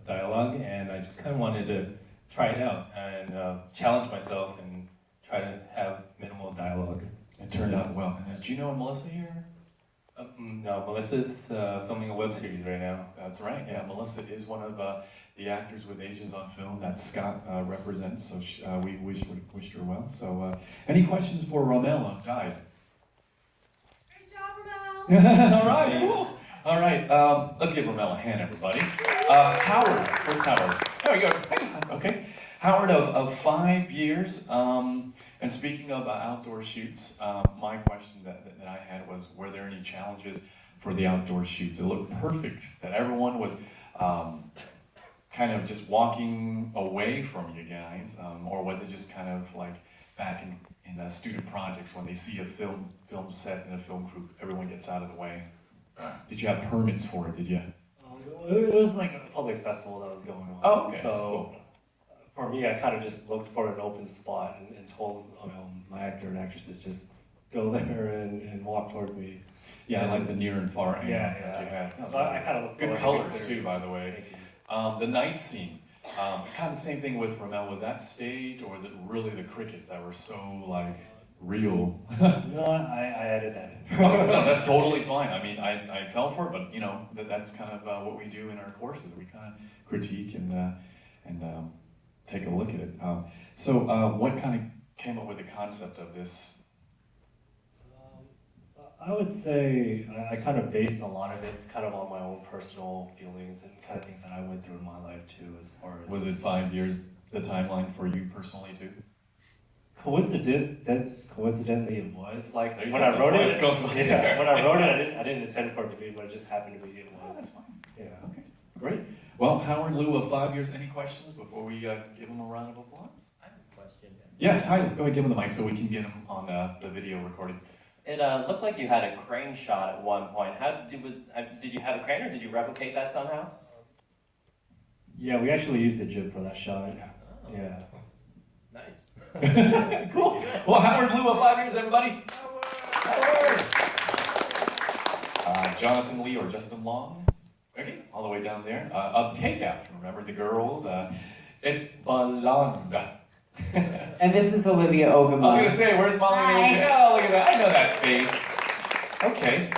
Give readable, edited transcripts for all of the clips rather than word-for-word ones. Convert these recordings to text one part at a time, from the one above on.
dialogue, and I just kind of wanted to try it out and challenge myself and try to have minimal dialogue. It turned out well. And is Gino and Melissa here? No, Melissa's filming a web series right now. That's right, yeah. Melissa is one of the actors with Asians on Film that Scott represents, so we wished her well. So, any questions for Rommel Andaya? Great job, Rommel! All right, cool. All right, let's give Rommel a hand, everybody. Howard, where's Howard? There you go. Okay. Howard, of 5 years, and speaking of outdoor shoots, my question that I had was, were there any challenges for the outdoor shoots? It looked perfect, that everyone was kind of just walking away from you guys, or was it just kind of like back in student projects when they see a film set and a film crew, everyone gets out of the way? Did you have permits for it, did you? It was like a public festival that was going on. Oh, okay. So for me, I kind of just looked for an open spot and told my actor and actresses just go there and walk towards me. Yeah, I like the near and far angles that you had. So I kind of looked good for colors too, by the way. The night scene, kind of the same thing with Rommel. Was that staged, or was it really the crickets that were so like real? No, I added that in. Oh, no, that's totally fine. I mean, I fell for it, but you know that's kind of what we do in our courses. We kind of critique and take a look at it. So, what kind of came up with the concept of this? I would say I kind of based a lot of it kind of on my own personal feelings and kind of things that I went through in my life too, as far as... Was it 5 years, the timeline for you personally too? Coincidentally, it was. Like, when I wrote it, I didn't intend for it to be, but it just happened to be, it was. Oh, that's fine. Yeah. Okay, great. Well, Howard, in lieu of 5 years, any questions before we give him a round of applause? I have a question. Yeah, Tyler, go ahead, give him the mic so we can get him on the video recording. It looked like you had a crane shot at one point. Did you have a crane, or did you replicate that somehow? Yeah, we actually used the jib for that shot. Oh. Yeah. Nice. Cool. Well, Howard, in lieu of 5 years, everybody. Howard. Jonathan Lee or Justin Long. Okay, all the way down there. Up Takeout, remember the girls. It's Balond. And this is Olivia Oguma. I was gonna say, where's Molly? Hi. Oh, look at that. I know that face. Okay.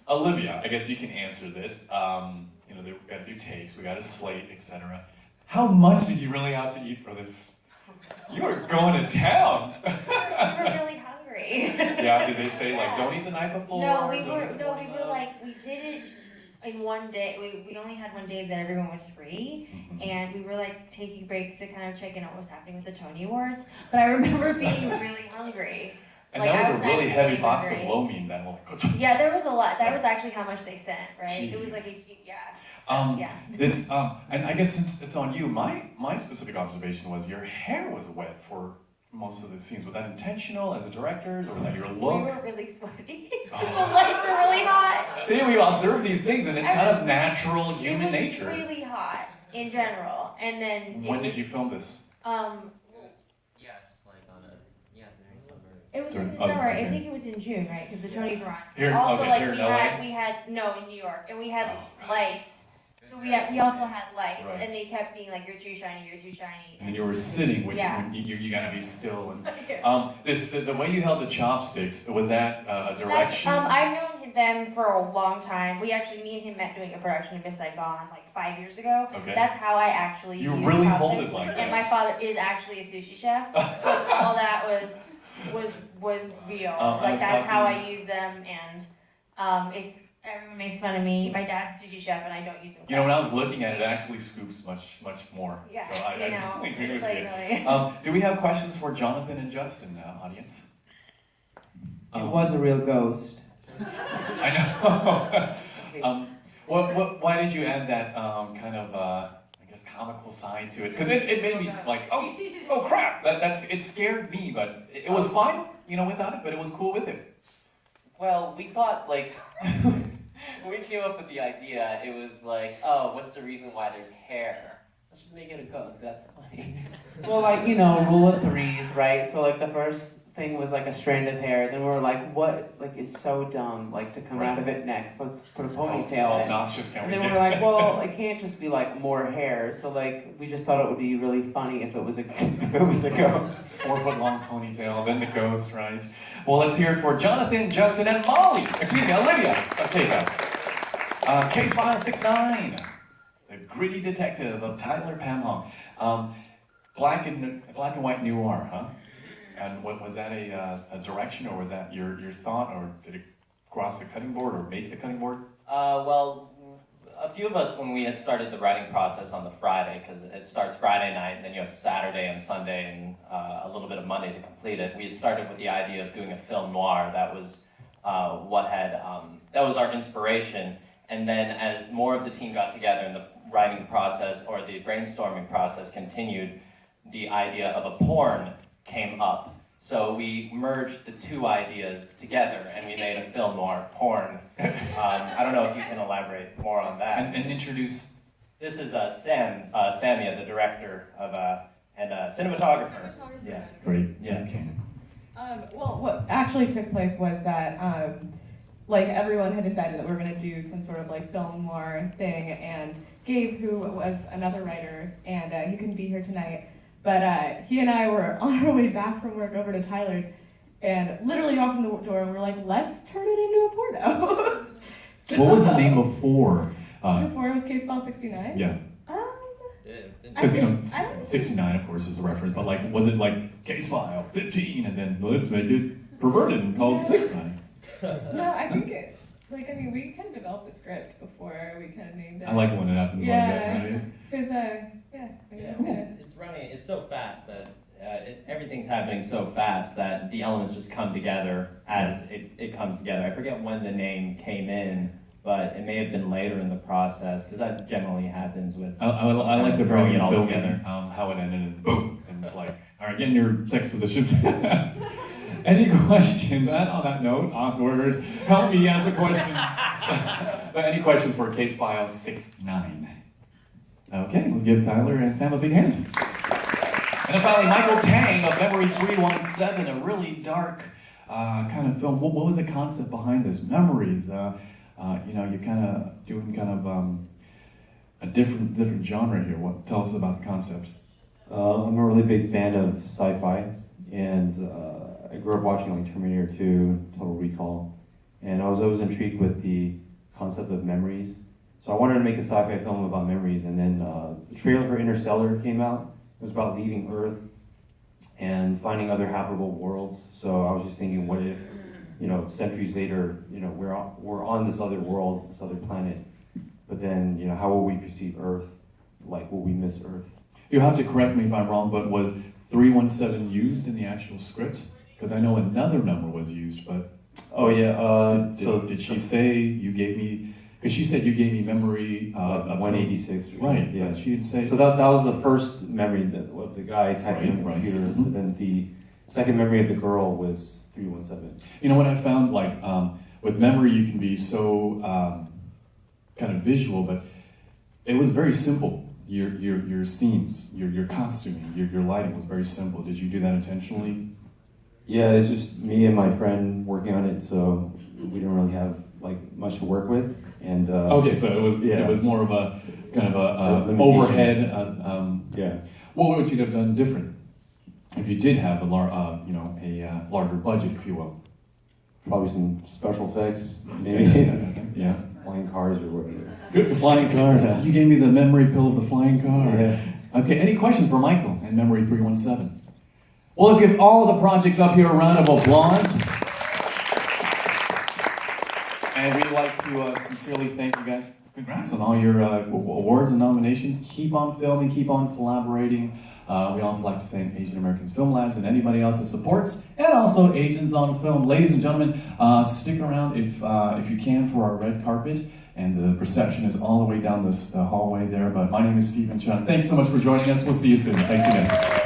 Olivia, I guess you can answer this. You know, we gotta do takes, we gotta slate, etc. How much did you really have to eat for this? You were going to town. We were really hungry. Yeah, did they say like, don't eat the night before? No, we were like, we did it in one day. We only had one day that everyone was free, and we were like taking breaks to kind of check in on what was happening with the Tony Awards. But I remember being really hungry. And like, that was a really heavy really box hungry. of lo mein that one. Yeah, there was a lot. That was actually how much they sent, right? Jeez. It was like So, yeah. This and I guess since it's on you, my specific observation was your hair was wet for most of the scenes. Was that intentional as a director's, or was that your look? We were really sweaty because the lights were really hot. See, we observe these things, and it's kind of natural human nature. It was really hot in general, and then. When did you film this? Yeah, just like on a during summer. It was During- in the summer. okay. I think it was in June, right? Because the Tonys were on. Here- also, okay, like here in we LA? had no in New York, and we had Oh, lights. So we also had lights, Right. and they kept being like, "You're too shiny, you're too shiny." And you were sitting, which Yeah. you gotta be still. And, the way you held the chopsticks, was that a direction? I've known them for a long time. Me and him met doing a production in Miss Saigon like 5 years ago. Okay. That's how I actually. You used really chopsticks. hold it like that. And my father is actually a sushi chef, so all that was real. Like that's how I use them, and everyone makes fun of me. My dad's a sushi chef, and I don't use them. You know, when I was looking at it, it actually scoops much more. Yeah, So I totally agree it's with like you. really. Do we have questions for Jonathan and Justin, audience? It was a real ghost. I know. Why did you add that kind of, I guess, comical side to it? Because it made me like, oh crap, it scared me, but it was fine, you know, without it, but it was cool with it. Well, we thought, like, when we came up with the idea, it was like, oh, what's the reason why there's hair? Let's just make it a ghost, 'cause that's funny. Well, like, you know, rule of threes, right? So like the thing was like a strand of hair. Then we were like, what like is so dumb like to come out of it next? Let's put a ponytail How in. obnoxious can And we then get? we're like, well, it can't just be like more hair. So like we just thought it would be really funny if it was a if it was a ghost. 4 foot long ponytail, then the ghost, right? Well, let's hear it for Jonathan, Justin, and Molly. Excuse me, Olivia Oguma. Case file 69. The gritty detective of Tyler Pamhong. Black and white noir, huh? And what was that a direction, or was that your thought, or did it cross the cutting board or make the cutting board? Well, a few of us, when we had started the writing process on the Friday, because it starts Friday night, and then you have Saturday and Sunday and a little bit of Monday to complete it. We had started with the idea of doing a film noir. That was that was our inspiration. And then as more of the team got together and the writing process or the brainstorming process continued, the idea of a porn came up. So we merged the two ideas together and we made a film noir porn. I don't know if you can elaborate more on that. And introduce. This is Samia, the director of and cinematographer. Yeah. Great. Yeah. Okay. Well, what actually took place was that like everyone had decided that we were going to do some sort of like film noir thing, and Gabe, who was another writer, and he couldn't be here tonight, but he and I were on our way back from work over to Tyler's, and literally opened the door and we were like, let's turn it into a porno. So, What was the name before? before it was Case File 69? Yeah. Because Because 69 of course is a reference, but like, was it like case file 15 and then let's make it perverted and called 69? No, I think it, like, I mean, we kind of developed the script before we kind of named it. I like it when it happens like that, right? Because, yeah, I mean, It's running. It's so fast that everything's happening so fast that the elements just come together as it comes together. I forget when the name came in, but it may have been later in the process because that generally happens with. I like the throwing very it all film together. how it ended and boom, and it's like, all right, get in your sex positions. Any questions? And on that note, awkward. Help me ask a question. But any questions for case file 69? Okay, let's give Tyler and Sam a big hand. And then finally, Michael Tang of Memory 317, a really dark kind of film. What was the concept behind this? Memories. You know, you're kind of doing kind of a different genre here. Tell us about the concept. I'm a really big fan of sci-fi, and I grew up watching like Terminator 2, Total Recall, and I was always intrigued with the concept of memories. So I wanted to make a sci-fi film about memories, and then the trailer for Interstellar came out. It was about leaving Earth and finding other habitable worlds. So I was just thinking, what if, you know, centuries later, you know, we're on this other world, this other planet, but then, you know, how will we perceive Earth? Like, will we miss Earth? You have to correct me if I'm wrong, but was 317 used in the actual script? Because I know another number was used, but... Oh yeah, did she say you gave me... Because she said you gave me memory... 186. Right, yeah. but she didn't say... So that was the first memory that what the guy typed in the Right. computer, Mhm. but then the second memory of the girl was 317. You know what I found? Like, with memory you can be so kind of visual, but it was very simple. Your scenes, your costuming, your lighting was very simple. Did you do that intentionally? Yeah, it's just me and my friend working on it, so we didn't really have like much to work with. And Okay, so it was yeah. it was more of a kind of a limitation. overhead. Yeah. What would you have done different if you did have a larger budget, if you will? Probably some special effects, maybe. Yeah. Flying cars or whatever. Good, the flying cars. Yeah. You gave me the memory pill of the flying car. Yeah. Okay, any questions for Michael and Memory 317? Well, let's give all the projects up here a round of applause. And we'd like to sincerely thank you guys. Congrats on all your awards and nominations. Keep on filming, keep on collaborating. We also like to thank Asian Americans Film Labs and anybody else that supports, and also Asians on Film. Ladies and gentlemen, stick around if you can for our red carpet. And the reception is all the way down this hallway there. But my name is Steven Chen. Thanks so much for joining us. We'll see you soon. Thanks again.